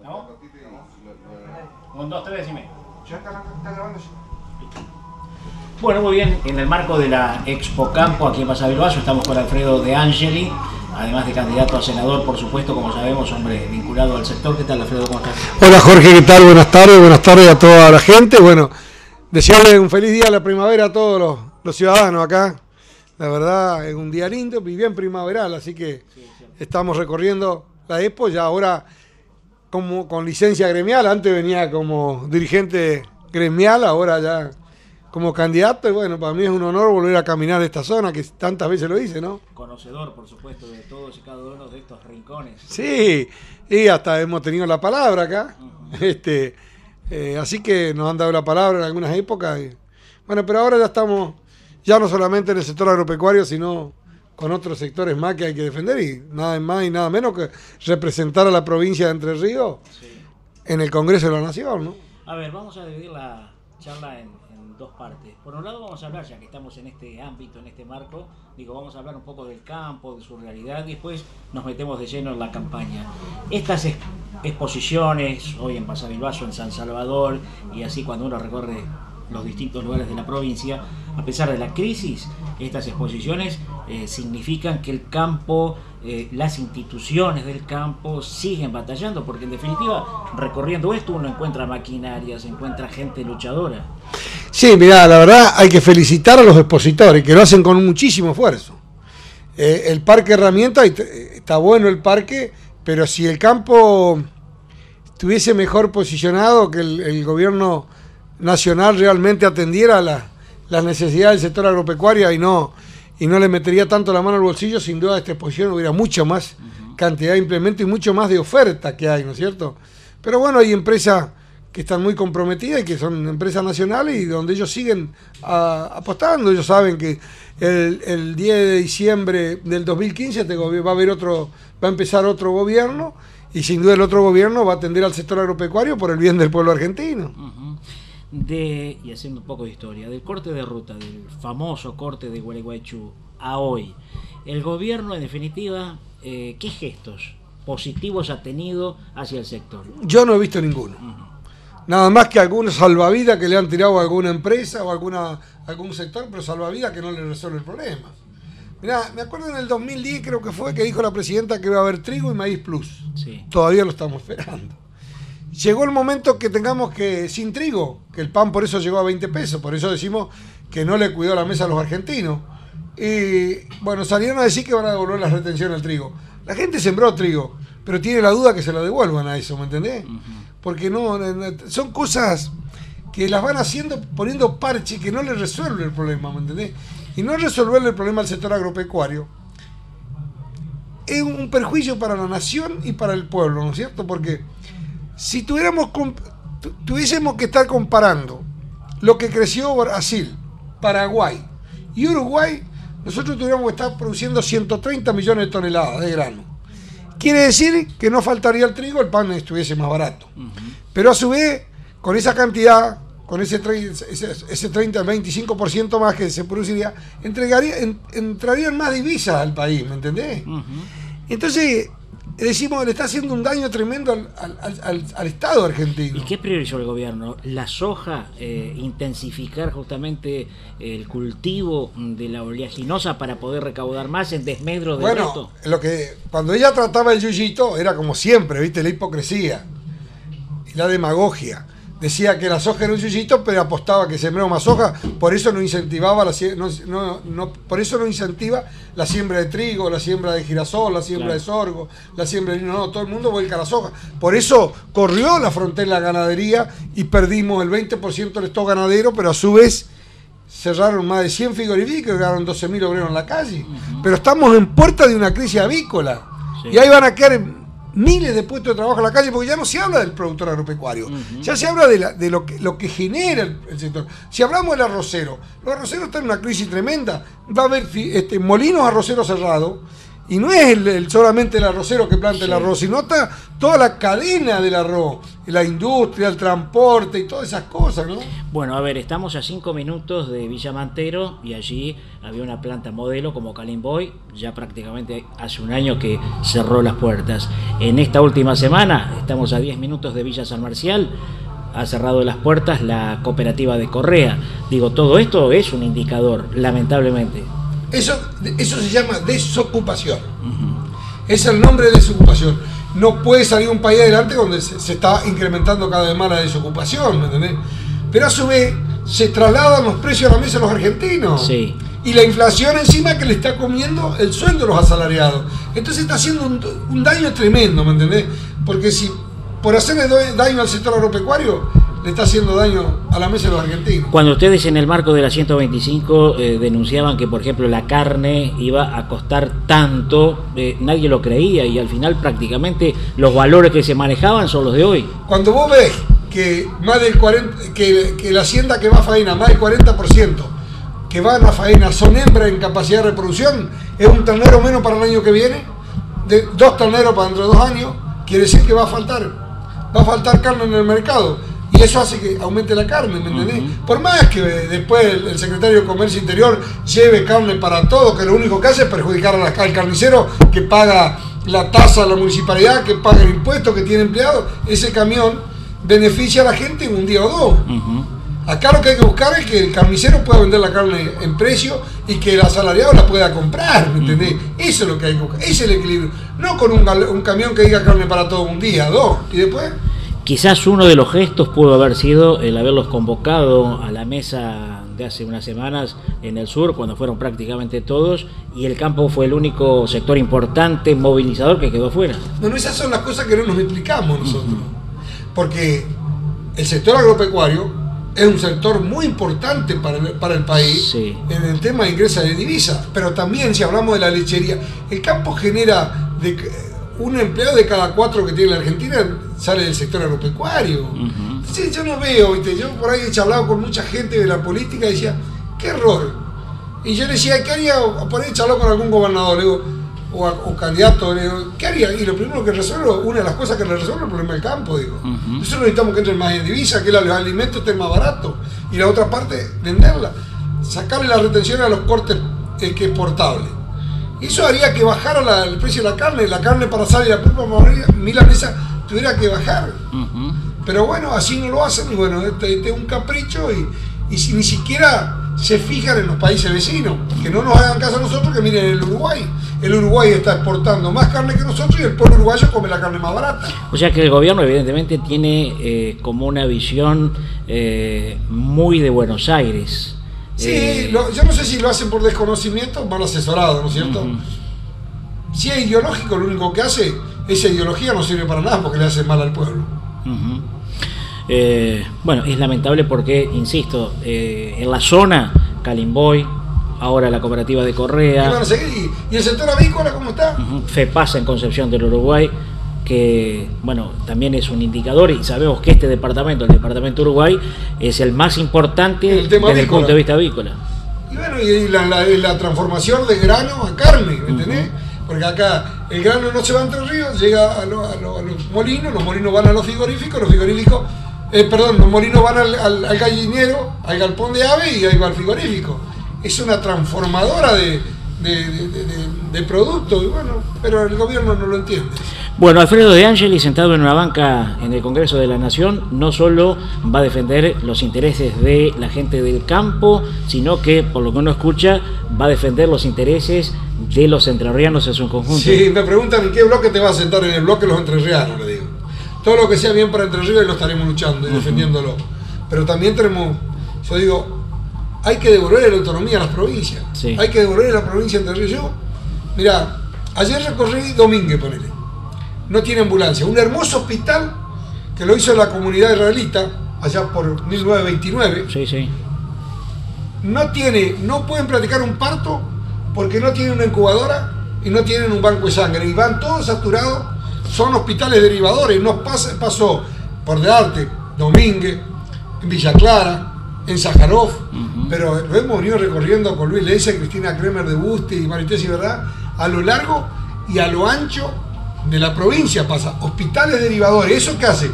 ¿No? Un, dos, tres, decime. Ya está grabando. Bueno, muy bien, en el marco de la Expo Campo aquí en Pasavilbaso estamos con Alfredo De Angeli, además de candidato a senador, por supuesto, como sabemos, hombre vinculado al sector. ¿Qué tal, Alfredo? ¿Cómo estás? Hola Jorge, ¿qué tal? Buenas tardes a toda la gente. Bueno, desearle un feliz día de la primavera a todos los ciudadanos acá. La verdad, es un día lindo y bien primaveral, así que estamos recorriendo la Expo, ya ahora como con licencia gremial, antes venía como dirigente gremial, ahora ya como candidato, y bueno, para mí es un honor volver a caminar esta zona, que tantas veces lo hice, ¿no? Conocedor, por supuesto, de todos y cada uno de estos rincones. Sí, y hasta hemos tenido la palabra acá, así que nos han dado la palabra en algunas épocas. Bueno, pero ahora ya estamos, ya no solamente en el sector agropecuario, sino con otros sectores más que hay que defender, y nada más y nada menos que representar a la provincia de Entre Ríos en el Congreso de la Nación, ¿no? A ver, vamos a dividir la charla en dos partes. Por un lado vamos a hablar, ya que estamos en este ámbito, en este marco, vamos a hablar un poco del campo, de su realidad, y después nos metemos de lleno en la campaña. Estas exposiciones, hoy en Pasavilbaso, en San Salvador, y así cuando uno recorre los distintos lugares de la provincia, a pesar de la crisis, estas exposiciones significan que el campo, las instituciones del campo siguen batallando, porque en definitiva, recorriendo esto, uno encuentra maquinarias, encuentra gente luchadora. Sí, mirá, la verdad hay que felicitar a los expositores, que lo hacen con muchísimo esfuerzo. El parque herramientas, está bueno el parque, pero si el campo estuviese mejor posicionado, que el gobierno nacional realmente atendiera las necesidades del sector agropecuario y no le metería tanto la mano al bolsillo, sin duda esta exposición hubiera mucho más cantidad de implementos y mucho más de oferta que hay, ¿no es cierto? Pero bueno, hay empresas que están muy comprometidas y que son empresas nacionales y donde ellos siguen apostando. Ellos saben que el 10 de diciembre del 2015 va a empezar otro gobierno, y sin duda el otro gobierno va a atender al sector agropecuario por el bien del pueblo argentino. Y haciendo un poco de historia, del corte de ruta, del famoso corte de Gualeguaychú a hoy, el gobierno en definitiva, ¿qué gestos positivos ha tenido hacia el sector? Yo no he visto ninguno. Nada más que algunos salvavidas que le han tirado a alguna empresa o algún sector, pero salvavidas que no le resuelve el problema. Mirá, me acuerdo en el 2010 creo que fue que dijo la presidenta que iba a haber trigo y maíz plus. Sí. Todavía lo estamos esperando. Llegó el momento que tengamos que, sin trigo, que el pan por eso llegó a 20 pesos, por eso decimos que no le cuidó la mesa a los argentinos. Y bueno, salieron a decir que van a devolver la retención al trigo. La gente sembró trigo, pero tiene la duda que se lo devuelvan a eso, ¿me entendés? Porque no, son cosas que las van haciendo, poniendo parche que no le resuelve el problema, ¿me entendés? Y no resolverle el problema al sector agropecuario es un perjuicio para la nación y para el pueblo, ¿no es cierto? Porque si tuviésemos que estar comparando lo que creció Brasil, Paraguay y Uruguay, nosotros tuviéramos que estar produciendo 130 millones de toneladas de grano. Quiere decir que no faltaría el trigo, el pan estuviese más barato. Pero a su vez, con esa cantidad, con ese 30, 25% más que se produciría, entrarían más divisas al país, ¿me entendés? Entonces, decimos, le está haciendo un daño tremendo al Estado argentino. ¿Y qué priorizó el gobierno? ¿La soja? ¿Intensificar justamente el cultivo de la oleaginosa para poder recaudar más en desmedro del resto? Bueno, cuando ella trataba el yuyito, era como siempre, ¿viste? La hipocresía y la demagogia. Decía que la soja era un yuyito, pero apostaba que sembró más soja, por eso no incentivaba por eso no incentiva la siembra de trigo, la siembra de girasol, la siembra de sorgo, la siembra de lino, no, todo el mundo vuelca a la soja. Por eso corrió la frontera de la ganadería y perdimos el 20% del stock ganadero, pero a su vez cerraron más de 100 frigoríficos y quedaron 12.000 obreros en la calle. Pero estamos en puerta de una crisis avícola. Y ahí van a quedar miles de puestos de trabajo en la calle, porque ya no se habla del productor agropecuario, ya se habla de lo que genera el sector. Si hablamos del arrocero, los arroceros están en una crisis tremenda. Va a haber molinos arroceros cerrados, Y no es solamente el arrocero que planta el arroz, sino está toda la cadena del arroz, la industria, el transporte y todas esas cosas, ¿no? Bueno, a ver, estamos a 5 minutos de Villa Mantero y allí había una planta modelo como Calimboy, ya prácticamente hace un año que cerró las puertas. En esta última semana, estamos a 10 minutos de Villa San Marcial, ha cerrado las puertas la cooperativa de Correa. Digo, todo esto es un indicador, lamentablemente. Eso se llama desocupación. Es el nombre de desocupación. No puede salir un país adelante donde se está incrementando cada vez más la desocupación, ¿me entendés? Pero a su vez se trasladan los precios a la mesa de los argentinos. Sí. Y la inflación encima que le está comiendo el sueldo a los asalariados. Entonces está haciendo un daño tremendo, ¿me entendés? Porque si por hacerle daño al sector agropecuario, le está haciendo daño a la mesa de los argentinos. Cuando ustedes en el marco de la 125 denunciaban que, por ejemplo, la carne iba a costar tanto, nadie lo creía y al final prácticamente los valores que se manejaban son los de hoy. Cuando vos ves que más del 40%, que la hacienda que va a faena, más del 40% que van a faena son hembras en capacidad de reproducción, es un ternero menos para el año que viene, de 2 terneros para dentro de 2 años, quiere decir que va a faltar carne en el mercado. Y eso hace que aumente la carne, ¿me entendés? Por más que después el secretario de Comercio Interior lleve carne para todo, que lo único que hace es perjudicar al carnicero que paga la tasa a la municipalidad, que paga el impuesto, que tiene empleados, ese camión beneficia a la gente en un día o dos. Acá lo que hay que buscar es que el carnicero pueda vender la carne en precio y que el asalariado la pueda comprar, ¿me entendés? Eso es lo que hay que buscar, ese es el equilibrio. No con un camión que diga carne para todo un día, 2, y después... Quizás uno de los gestos pudo haber sido el haberlos convocado a la mesa de hace unas semanas en el sur, cuando fueron prácticamente todos, y el campo fue el único sector importante, movilizador, que quedó fuera. Bueno, esas son las cosas que no nos explicamos nosotros, porque el sector agropecuario es un sector muy importante para el país, sí, en el tema de ingresos de divisas, pero también si hablamos de la lechería, el campo genera... un empleado de cada 4 que tiene la Argentina sale del sector agropecuario. Entonces yo no veo, ¿viste? Yo por ahí he charlado con mucha gente de la política y decía, qué error. Y yo le decía, ¿qué haría? Por ahí he charlado con algún gobernador, le digo, o candidato, le digo, ¿qué haría? Y lo primero que resuelve, una de las cosas que le resuelve es el problema del campo, digo. Nosotros necesitamos que entren más en divisa, que los alimentos estén más baratos. Y la otra parte, venderla. Sacarle la retención a los cortes que es portable. Eso haría que bajara el precio de la carne para asar y la pulpa milanesa tuviera que bajar. Pero bueno, así no lo hacen, y bueno, este es un capricho y si ni siquiera se fijan en los países vecinos, que no nos hagan caso a nosotros, que miren el Uruguay. El Uruguay está exportando más carne que nosotros y el pueblo uruguayo come la carne más barata. O sea que el gobierno evidentemente tiene como una visión muy de Buenos Aires. Sí, yo no sé si lo hacen por desconocimiento o mal asesorado, ¿no es cierto? Si es ideológico, lo único que hace, esa ideología no sirve para nada porque le hace mal al pueblo. Bueno, es lamentable porque, insisto, en la zona, Calimboy, ahora la cooperativa de Correa. Y van a seguir, ¿y el sector avícola cómo está? FEPASA en Concepción del Uruguay, que bueno, también es un indicador, y sabemos que este departamento, el departamento Uruguay, es el más importante desde el punto de vista avícola. Y bueno, y la transformación de grano a carne, ¿me entendés? Porque acá el grano no se va a Entre Ríos, llega a los molinos van a los frigoríficos, los molinos van al gallinero, al galpón de ave y ahí va al frigorífico. Es una transformadora de productos, y bueno, pero el gobierno no lo entiende. Bueno, Alfredo De Angeli, sentado en una banca en el Congreso de la Nación, no solo va a defender los intereses de la gente del campo, sino que, por lo que uno escucha, va a defender los intereses de los entrerrianos en su conjunto. Sí, me preguntan en qué bloque te vas a sentar. En el bloque de los entrerrianos, le digo. Todo lo que sea bien para Entre Ríos lo estaremos luchando y defendiéndolo. Pero también tenemos, yo digo, hay que devolver la autonomía a las provincias. Sí. Hay que devolver la provincia de Entre Ríos. Mirá, ayer recorrí Domínguez, ponele. No tiene ambulancia. Un hermoso hospital que lo hizo la comunidad israelita allá por 1929. Sí, sí. No pueden practicar un parto porque no tienen una incubadora y no tienen un banco de sangre. Y van todos saturados. Son hospitales derivadores. Nos pasó por de arte, Domínguez, en Villa Clara, en Sájarov, pero lo hemos venido recorriendo con Luis Leisa, Cristina Kremer de Busti y Marités y Verdad, a lo largo y a lo ancho de la provincia pasa. Hospitales derivadores, ¿eso qué hace?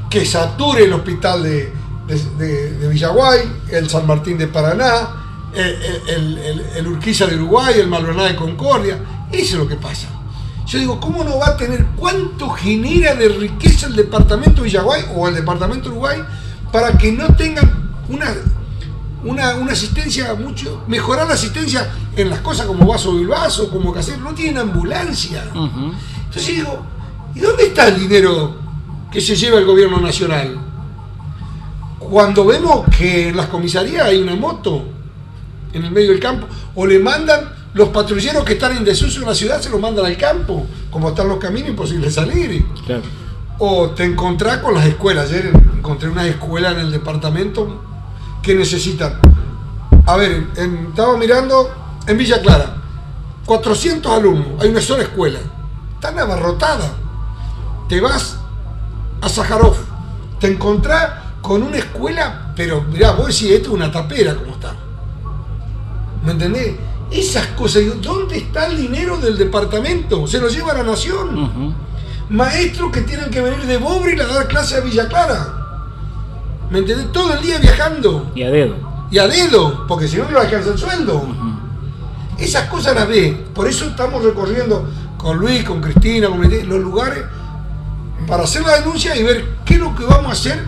Que sature el hospital de Villaguay, el San Martín de Paraná, el Urquiza de Uruguay, el Maldonado de Concordia. Eso es lo que pasa. Yo digo, ¿cómo no va a tener cuánto genera de riqueza el departamento de Villaguay o el departamento de Uruguay para que no tengan una asistencia mucho, mejorar la asistencia en las cosas como Vaso Bilbaso, como Caseros? No tienen ambulancia. Entonces digo, ¿y dónde está el dinero que se lleva el gobierno nacional? Cuando vemos que en las comisarías hay una moto en el medio del campo, o le mandan los patrulleros que están en desuso en la ciudad, se los mandan al campo, como están los caminos, imposible salir. Claro. O te encontrás con las escuelas. Ayer encontré una escuela en el departamento que necesitan. A ver, estaba mirando en Villa Clara, 400 alumnos, hay una sola escuela, están abarrotada. Te vas a Sájarov, te encontrás con una escuela, pero mirá, vos decís, esto es una tapera como está. ¿Me entendés? Esas cosas, digo, ¿dónde está el dinero del departamento? Se lo lleva a la nación. Maestros que tienen que venir de Bobril a dar clases a Villa Clara. ¿Me entendés? Todo el día viajando. Y a dedo. Y a dedo, porque si no, no le alcanza el sueldo. Esas cosas las ve. Por eso estamos recorriendo con Luis, con Cristina, con los lugares para hacer la denuncia y ver qué es lo que vamos a hacer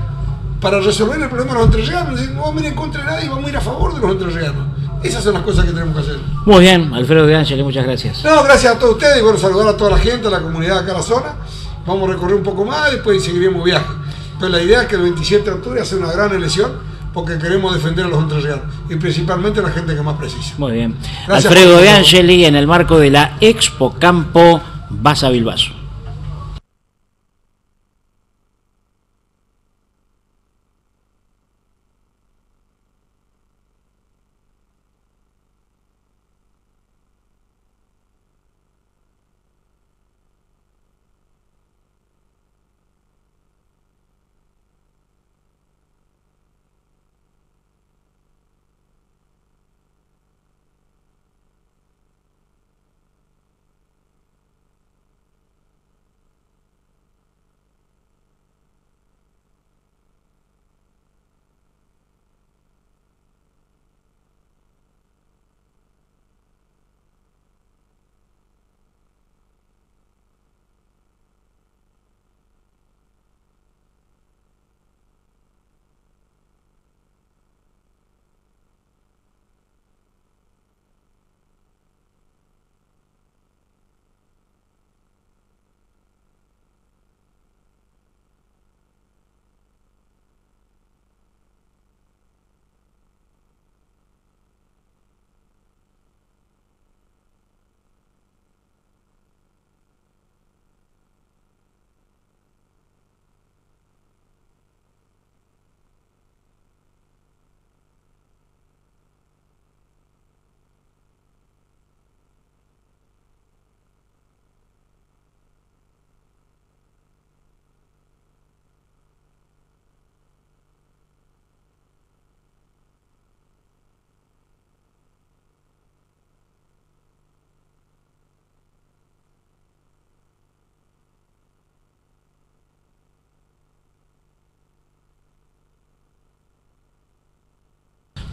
para resolver el problema de los entrerrianos. No vamos a ir en contra de nadie, vamos a ir a favor de los entrerrianos. Esas son las cosas que tenemos que hacer. Muy bien, Alfredo de Ángeles, muchas gracias. No, gracias a todos ustedes y bueno, saludar a toda la gente, a la comunidad de acá en la zona. Vamos a recorrer un poco más y después seguiremos viaje. Pero la idea es que el 27 de octubre hace una gran elección porque queremos defender a los entrerrianos y principalmente a la gente que más precisa. Muy bien. Gracias, Alfredo de Ángeles en el marco de la Expo Campo Vaso Bilbaso.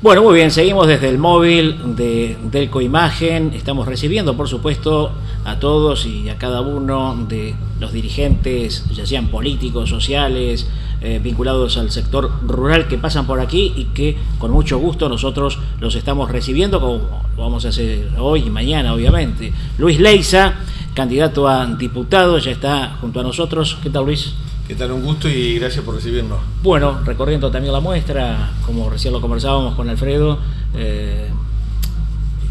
Bueno, muy bien, seguimos desde el móvil de Delco Imagen. Estamos recibiendo, por supuesto, a todos y a cada uno de los dirigentes, ya sean políticos, sociales, vinculados al sector rural, que pasan por aquí y que con mucho gusto nosotros los estamos recibiendo, como lo vamos a hacer hoy y mañana, obviamente. Luis Leiza, candidato a diputado, ya está junto a nosotros. ¿Qué tal, Luis? ¿Qué tal? Un gusto y gracias por recibirnos. Bueno, recorriendo también la muestra, como recién lo conversábamos con Alfredo,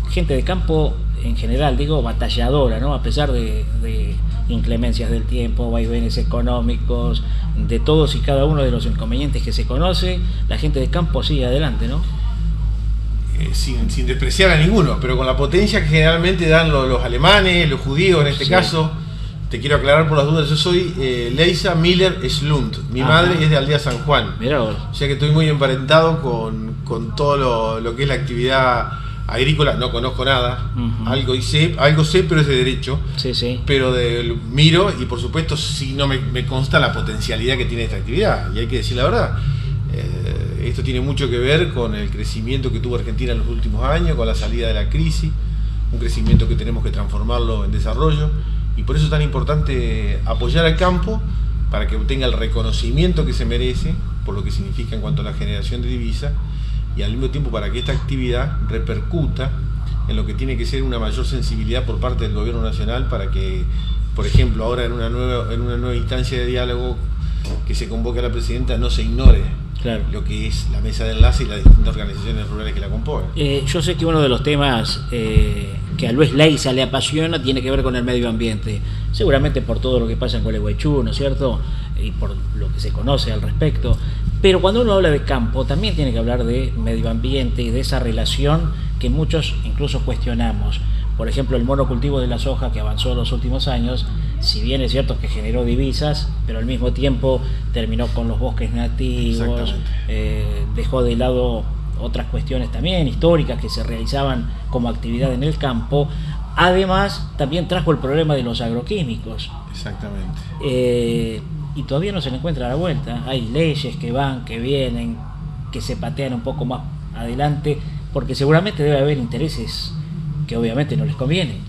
gente de campo en general, digo, batalladora, ¿no? A pesar de inclemencias del tiempo, vaivenes económicos, de todos y cada uno de los inconvenientes que se conoce, la gente de campo sigue adelante, ¿no? Sin despreciar a ninguno, pero con la potencia que generalmente dan los alemanes, los judíos en este caso. Te quiero aclarar por las dudas, yo soy Leiza Miller Schlund, mi madre es de Aldea San Juan. Mirá vos. O sea que estoy muy emparentado con todo lo que es la actividad Agrícola no conozco nada, algo sé, pero es de derecho. Sí, sí. Pero miro y por supuesto sí no me consta la potencialidad que tiene esta actividad. Y hay que decir la verdad. Esto tiene mucho que ver con el crecimiento que tuvo Argentina en los últimos años, con la salida de la crisis, un crecimiento que tenemos que transformarlo en desarrollo. Y por eso es tan importante apoyar al campo para que obtenga el reconocimiento que se merece por lo que significa en cuanto a la generación de divisas, y al mismo tiempo para que esta actividad repercuta en lo que tiene que ser una mayor sensibilidad por parte del gobierno nacional para que, por ejemplo, ahora en una nueva instancia de diálogo que se convoque a la presidenta, no se ignore lo que es la mesa de enlace y las distintas organizaciones rurales que la componen. Yo sé que uno de los temas que a Luis Leiza le apasiona tiene que ver con el medio ambiente, seguramente por todo lo que pasa en Gualeguaychú, ¿no es cierto? Y por lo que se conoce al respecto. Pero cuando uno habla de campo, también tiene que hablar de medio ambiente y de esa relación que muchos incluso cuestionamos. Por ejemplo, el monocultivo de la soja que avanzó en los últimos años, si bien es cierto que generó divisas, pero al mismo tiempo terminó con los bosques nativos, dejó de lado otras cuestiones también históricas que se realizaban como actividad en el campo. Además, también trajo el problema de los agroquímicos. Exactamente. Y todavía no se le encuentra la vuelta. Hay leyes que van, que vienen, que se patean un poco más adelante, porque seguramente debe haber intereses que obviamente no les convienen.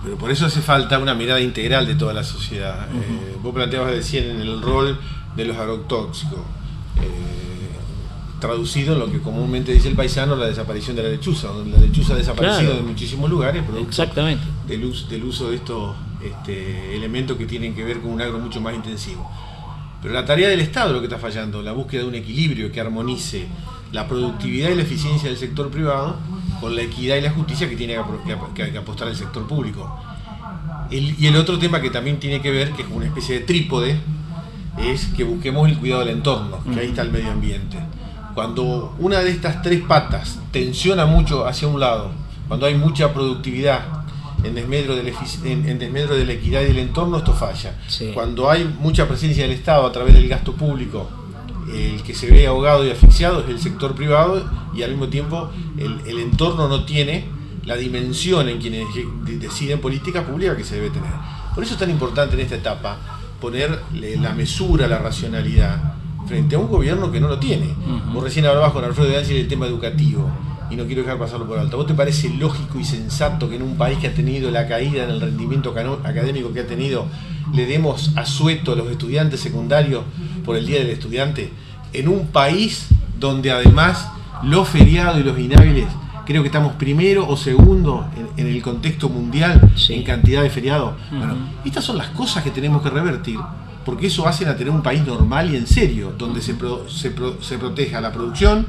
Pero por eso hace falta una mirada integral de toda la sociedad. Vos planteabas recién en el rol de los agrotóxicos, traducido en lo que comúnmente dice el paisano, la desaparición de la lechuza, donde la lechuza ha desaparecido de muchísimos lugares, producto del uso de estos elementos que tienen que ver con un agro mucho más intensivo. Pero la tarea del Estado es lo que está fallando, la búsqueda de un equilibrio que armonice la productividad y la eficiencia del sector privado con la equidad y la justicia que tiene que apostar el sector público. Y el otro tema que también tiene que ver, que es una especie de trípode, es que busquemos el cuidado del entorno, que ahí está el medio ambiente. Cuando una de estas tres patas tensiona mucho hacia un lado, cuando hay mucha productividad en desmedro de la equidad y del entorno, esto falla. Sí. Cuando hay mucha presencia del Estado a través del gasto público, el que se ve ahogado y asfixiado es el sector privado, y al mismo tiempo el entorno no tiene la dimensión en quienes deciden política pública que se debe tener. Por eso es tan importante en esta etapa ponerle la mesura, la racionalidad frente a un gobierno que no lo tiene. Vos recién hablabas con Alfredo de Ángel del tema educativo, y no quiero dejar pasarlo por alto. ¿Vos te parece lógico y sensato que en un país que ha tenido la caída en el rendimiento académico que ha tenido, le demos asueto a los estudiantes secundarios por el Día del Estudiante? En un país donde además los feriados y los inhábiles, creo que estamos primero o segundo en el contexto mundial en cantidad de feriados. Bueno, estas son las cosas que tenemos que revertir, porque eso hace a tener un país normal y en serio, donde se proteja la producción,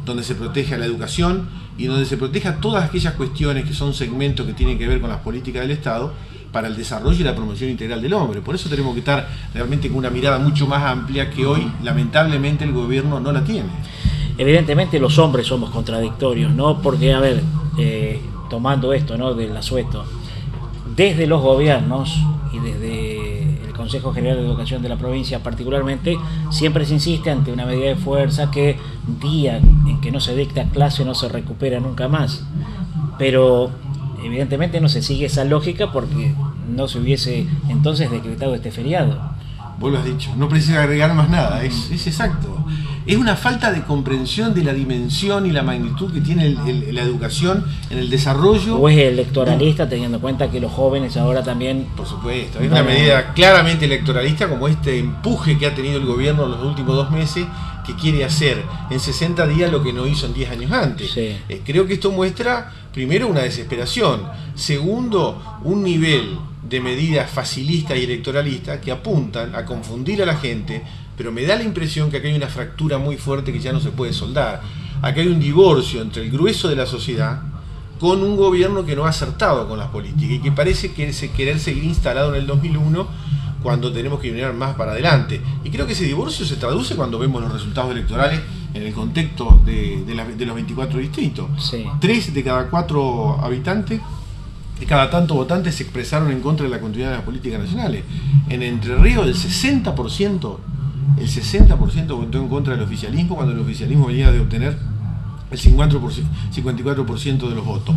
donde se proteja la educación y donde se proteja todas aquellas cuestiones que son segmentos que tienen que ver con las políticas del Estado para el desarrollo y la promoción integral del hombre. Por eso tenemos que estar realmente con una mirada mucho más amplia que hoy, lamentablemente, el gobierno no la tiene. Evidentemente los hombres somos contradictorios, ¿no? Porque, a ver, tomando esto, ¿no?, del asueto, desde los gobiernos y desde el Consejo General de Educación de la provincia particularmente, siempre se insiste ante una medida de fuerza que día en que no se dicta clase no se recupera nunca más. Pero evidentemente no se sigue esa lógica porque no se hubiese entonces decretado este feriado. Vos lo has dicho, no precisa agregar más nada, es exacto. Es una falta de comprensión de la dimensión y la magnitud que tiene la educación en el desarrollo. ¿O es electoralista, teniendo en cuenta que los jóvenes ahora también... Por supuesto, es una medida claramente electoralista, como este empuje que ha tenido el gobierno en los últimos 2 meses, que quiere hacer en 60 días lo que no hizo en 10 años antes. Sí. Creo que esto muestra, primero, una desesperación. Segundo, un nivel de medidas facilistas y electoralistas que apuntan a confundir a la gente, pero me da la impresión que acá hay una fractura muy fuerte que ya no se puede soldar. Acá hay un divorcio entre el grueso de la sociedad con un gobierno que no ha acertado con las políticas y que parece querer seguir instalado en el 2001 cuando tenemos que mirar más para adelante. Y creo que ese divorcio se traduce cuando vemos los resultados electorales en el contexto de los 24 distritos. Sí. 3 de cada 4 habitantes, de cada tanto votantes, se expresaron en contra de la continuidad de las políticas nacionales. En Entre Ríos el 60% votó en contra del oficialismo, cuando el oficialismo venía de obtener el 54% de los votos.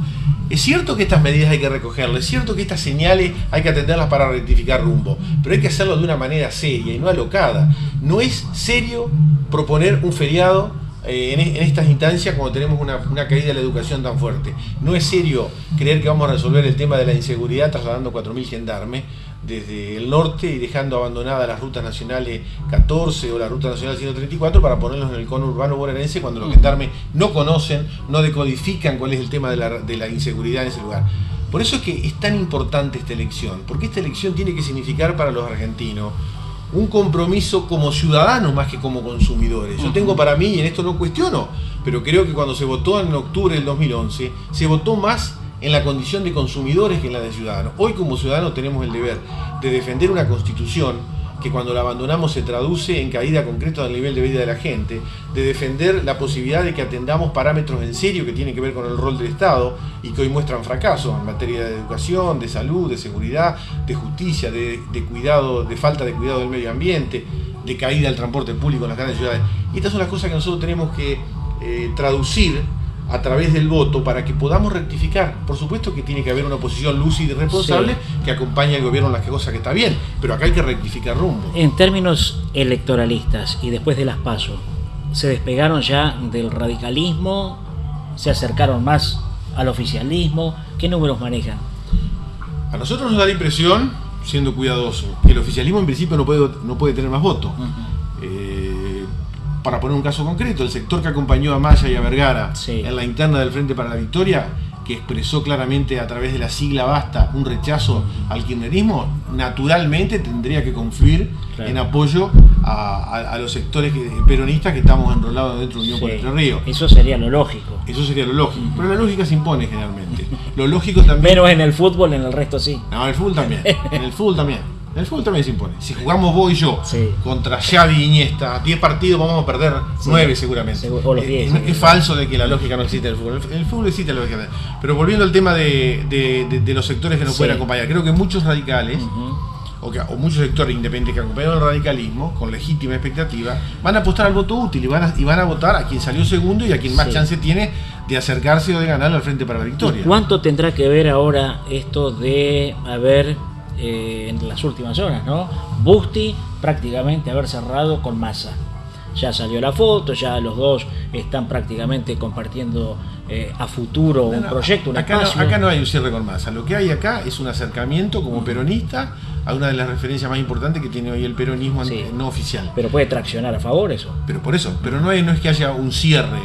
Es cierto que estas medidas hay que recogerlas, es cierto que estas señales hay que atenderlas para rectificar rumbo, pero hay que hacerlo de una manera seria y no alocada. No es serio proponer un feriado en estas instancias cuando tenemos una caída de la educación tan fuerte. No es serio creer que vamos a resolver el tema de la inseguridad trasladando 4.000 gendarmes desde el norte y dejando abandonadas las rutas nacionales 14 o la ruta nacional 134 para ponerlos en el conurbano bonaerense cuando los gendarmes no conocen, no decodifican cuál es el tema de la inseguridad en ese lugar. Por eso es que es tan importante esta elección, porque esta elección tiene que significar para los argentinos un compromiso como ciudadanos más que como consumidores. Yo tengo para mí, y en esto no cuestiono, pero creo que cuando se votó en octubre del 2011, se votó más en la condición de consumidores que en la de ciudadanos. Hoy como ciudadanos tenemos el deber de defender una constitución que cuando la abandonamos se traduce en caída concreta del nivel de vida de la gente, de defender la posibilidad de que atendamos parámetros en serio que tienen que ver con el rol del Estado y que hoy muestran fracaso en materia de educación, de salud, de seguridad, de justicia, de cuidado, de falta de cuidado del medio ambiente, de caída del transporte público en las grandes ciudades. Y estas son las cosas que nosotros tenemos que traducir a través del voto para que podamos rectificar. Por supuesto que tiene que haber una oposición lúcida y responsable que acompañe al gobierno en las cosas que está bien, pero acá hay que rectificar rumbo. En términos electoralistas y después de las PASO, ¿se despegaron ya del radicalismo? ¿Se acercaron más al oficialismo? ¿Qué números manejan? A nosotros nos da la impresión, siendo cuidadoso, que el oficialismo en principio no puede tener más votos. Para poner un caso concreto, el sector que acompañó a Maya y a Vergara en la interna del Frente para la Victoria, que expresó claramente a través de la sigla Basta un rechazo al kirchnerismo, naturalmente tendría que confluir en apoyo a los sectores peronistas que estamos enrolados dentro de Unión por Entre Ríos. Eso sería lo lógico. Eso sería lo lógico. Pero la lógica se impone generalmente. Lo lógico también. Menos en el fútbol, en el resto sí. No, en el fútbol también. En el fútbol también. En el fútbol también se impone. Si jugamos vos y yo contra Xavi y Iniesta, 10 partidos vamos a perder 9 seguramente. O los 10. Es falso de que la lógica no existe en el fútbol. En el fútbol existe la lógica. Pero volviendo al tema de los sectores que nos pueden acompañar, creo que muchos radicales o muchos sectores independientes que acompañaron el radicalismo con legítima expectativa van a apostar al voto útil y van a votar a quien salió segundo y a quien más chance tiene de acercarse o de ganar al Frente para la Victoria. ¿Y cuánto tendrá que ver ahora esto de haber en las últimas horas, ¿no? Busti prácticamente haber cerrado con Massa? Ya salió la foto, ya los dos están prácticamente compartiendo a futuro un proyecto, un espacio. Acá no hay un cierre con Massa. Lo que hay acá es un acercamiento como peronista a una de las referencias más importantes que tiene hoy el peronismo no oficial. Pero puede traccionar a favor eso. Pero por eso, pero no es que haya un cierre.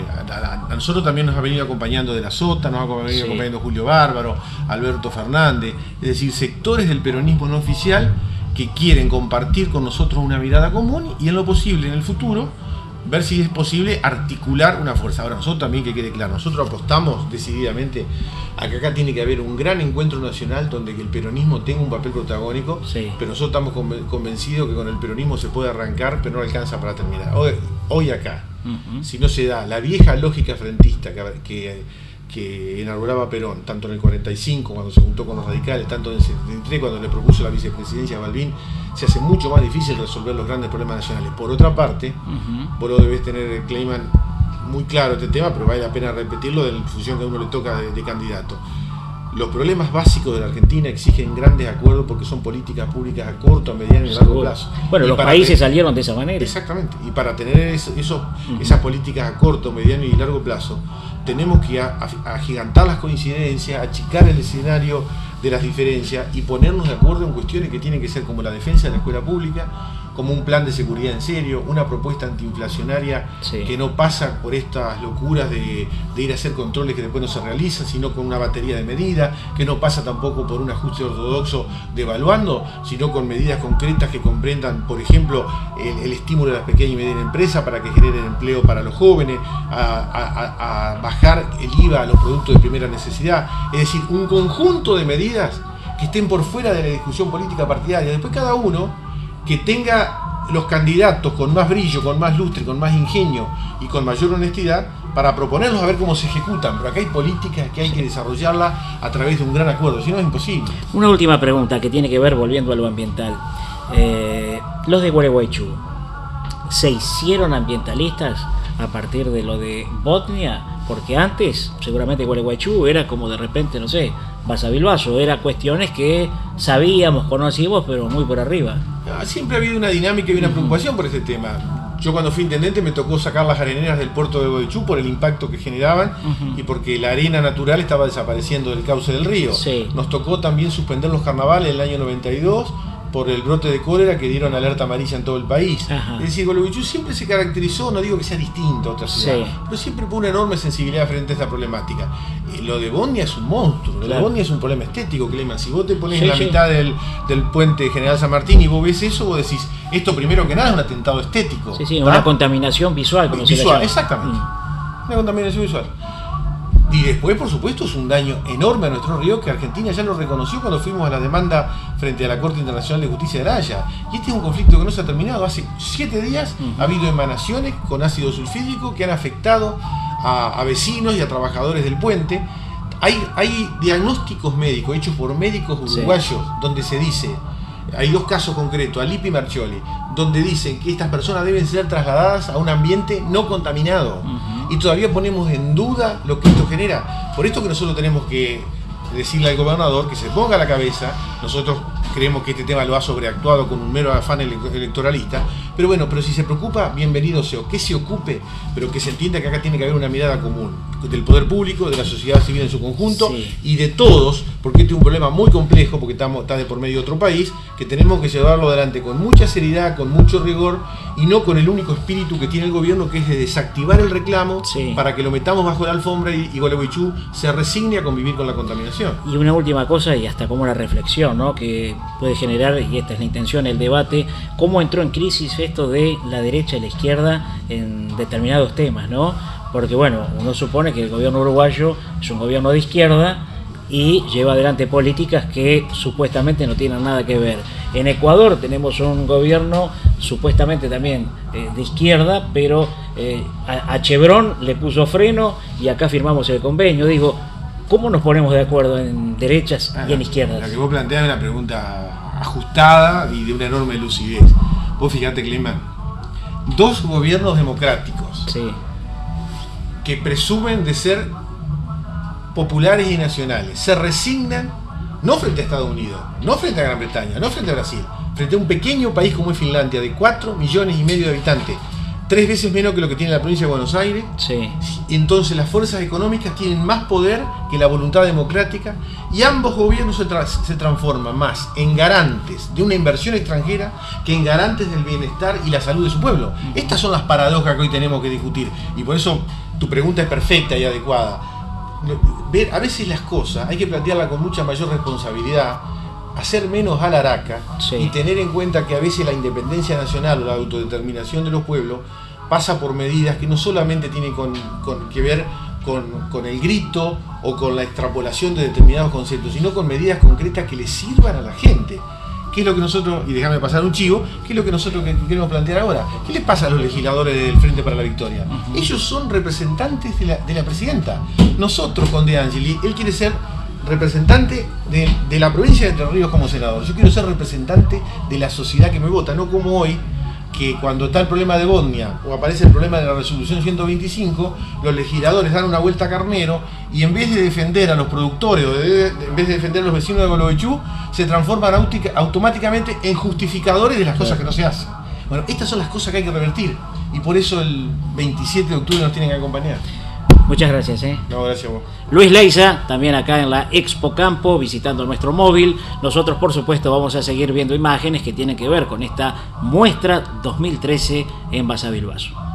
A nosotros también nos ha venido acompañando De la Sota, nos ha venido acompañando Julio Bárbaro, Alberto Fernández, es decir, sectores del peronismo no oficial que quieren compartir con nosotros una mirada común y en lo posible en el futuro ver si es posible articular una fuerza. Ahora nosotros también, que quede claro, nosotros apostamos decididamente a que acá tiene que haber un gran encuentro nacional donde el peronismo tenga un papel protagónico, pero nosotros estamos convencidos que con el peronismo se puede arrancar, pero no alcanza para terminar. Hoy acá, si no se da la vieja lógica frentista que enarbolaba Perón, tanto en el 45 cuando se juntó con los radicales, tanto en el 73 cuando le propuso la vicepresidencia a Balbín, se hace mucho más difícil resolver los grandes problemas nacionales. Por otra parte, vos lo debés tener, Clayman, muy claro este tema, pero vale la pena repetirlo en función que a uno le toca de candidato. Los problemas básicos de la Argentina exigen grandes acuerdos porque son políticas públicas a corto, a mediano y largo plazo. Bueno, los países salieron de esa manera. Exactamente. Y para tener esas políticas a corto, mediano y largo plazo, tenemos que agigantar las coincidencias, achicar el escenario de las diferencias y ponernos de acuerdo en cuestiones que tienen que ser como la defensa de la escuela pública, como un plan de seguridad en serio, una propuesta antiinflacionaria que no pasa por estas locuras de ir a hacer controles que después no se realizan, sino con una batería de medidas, que no pasa tampoco por un ajuste ortodoxo devaluando, sino con medidas concretas que comprendan, por ejemplo, el estímulo de las pequeñas y medianas empresas para que generen empleo para los jóvenes, a bajar el IVA a los productos de primera necesidad, es decir, un conjunto de medidas que estén por fuera de la discusión política partidaria. Después cada uno que tenga los candidatos con más brillo, con más lustre, con más ingenio y con mayor honestidad para proponerlos a ver cómo se ejecutan. Pero acá hay políticas que hay que desarrollarlas a través de un gran acuerdo, si no es imposible. Una última pregunta que tiene que ver, volviendo a lo ambiental. Los de Gualeguaychú, ¿se hicieron ambientalistas a partir de lo de Botnia, porque antes seguramente Gualeguaychú era como de repente, no sé, Basavilbaso, era cuestiones que sabíamos, conocíamos, pero muy por arriba. Siempre ha habido una dinámica y una preocupación por este tema. Yo cuando fui intendente me tocó sacar las areneras del puerto de Gualeguaychú por el impacto que generaban y porque la arena natural estaba desapareciendo del cauce del río. Sí. Nos tocó también suspender los carnavales en el año 92 por el brote de cólera que dieron alerta amarilla en todo el país. Ajá. Es decir, Gualeguaychú siempre se caracterizó, no digo que sea distinto a otras ciudades, pero siempre por una enorme sensibilidad frente a esta problemática. Lo de Botnia es un monstruo, lo de Botnia es un problema estético, Clemen. Si vos te pones en la mitad del puente General San Martín y vos ves eso, vos decís, esto primero que nada es un atentado estético. Sí, una contaminación visual, como se le llama. Exactamente. Una contaminación visual. Y después, por supuesto, es un daño enorme a nuestro río que Argentina ya lo reconoció cuando fuimos a la demanda frente a la Corte Internacional de Justicia de La Haya. Y este es un conflicto que no se ha terminado. Hace 7 días ha habido emanaciones con ácido sulfídrico que han afectado a vecinos y a trabajadores del puente. Hay diagnósticos médicos hechos por médicos uruguayos donde se dice, hay 2 casos concretos, Alipi y Marchioli, donde dicen que estas personas deben ser trasladadas a un ambiente no contaminado. Y todavía ponemos en duda lo que esto genera. Por esto que nosotros tenemos que decirle al gobernador que se ponga a la cabeza. Nosotros creemos que este tema lo ha sobreactuado con un mero afán electoralista, pero bueno, pero si se preocupa, bienvenido sea, que se ocupe, pero que se entienda que acá tiene que haber una mirada común del poder público, de la sociedad civil en su conjunto y de todos, porque este es un problema muy complejo, porque está de por medio de otro país, que tenemos que llevarlo adelante con mucha seriedad, con mucho rigor y no con el único espíritu que tiene el gobierno, que es de desactivar el reclamo para que lo metamos bajo la alfombra y Gualeguaychú se resigne a convivir con la contaminación. Y una última cosa, y hasta como una reflexión, ¿no?, que puede generar, y esta es la intención, el debate, cómo entró en crisis esto de la derecha y la izquierda en determinados temas, ¿no? Porque bueno, uno supone que el gobierno uruguayo es un gobierno de izquierda y lleva adelante políticas que supuestamente no tienen nada que ver. En Ecuador tenemos un gobierno supuestamente también de izquierda, pero a Chevron le puso freno y acá firmamos el convenio. Digo, ¿cómo nos ponemos de acuerdo en derechas y en izquierdas? La que vos planteás es una pregunta ajustada y de una enorme lucidez. Vos fíjate, Clemen, 2 gobiernos democráticos que presumen de ser populares y nacionales se resignan no frente a Estados Unidos, no frente a Gran Bretaña, no frente a Brasil, frente a un pequeño país como es Finlandia de 4,5 millones de habitantes, 3 veces menos que lo que tiene la provincia de Buenos Aires. Entonces las fuerzas económicas tienen más poder que la voluntad democrática y ambos gobiernos se transforman más en garantes de una inversión extranjera que en garantes del bienestar y la salud de su pueblo. Estas son las paradojas que hoy tenemos que discutir y por eso tu pregunta es perfecta y adecuada. A veces las cosas hay que plantearlas con mucha mayor responsabilidad, hacer menos alaraca y tener en cuenta que a veces la independencia nacional o la autodeterminación de los pueblos pasa por medidas que no solamente tienen que ver con el grito o con la extrapolación de determinados conceptos, sino con medidas concretas que le sirvan a la gente. ¿Qué es lo que nosotros, y déjame pasar un chivo, qué es lo que nosotros queremos plantear ahora? ¿Qué les pasa a los legisladores del Frente para la Victoria? Ellos son representantes de la presidenta. Nosotros con De Angeli, él quiere ser representante de la provincia de Entre Ríos como senador. Yo quiero ser representante de la sociedad que me vota, no como hoy, que cuando está el problema de Botnia o aparece el problema de la resolución 125, los legisladores dan una vuelta a carnero y en vez de defender a los productores o en vez de defender a los vecinos de Gualeguaychú, se transforman automáticamente en justificadores de las cosas que no se hacen. Bueno, estas son las cosas que hay que revertir y por eso el 27 de octubre nos tienen que acompañar. Muchas gracias. No, gracias a vos. Luis Leiza, también acá en la Expo Campo, visitando nuestro móvil. Nosotros, por supuesto, vamos a seguir viendo imágenes que tienen que ver con esta muestra 2013 en Basavilbaso.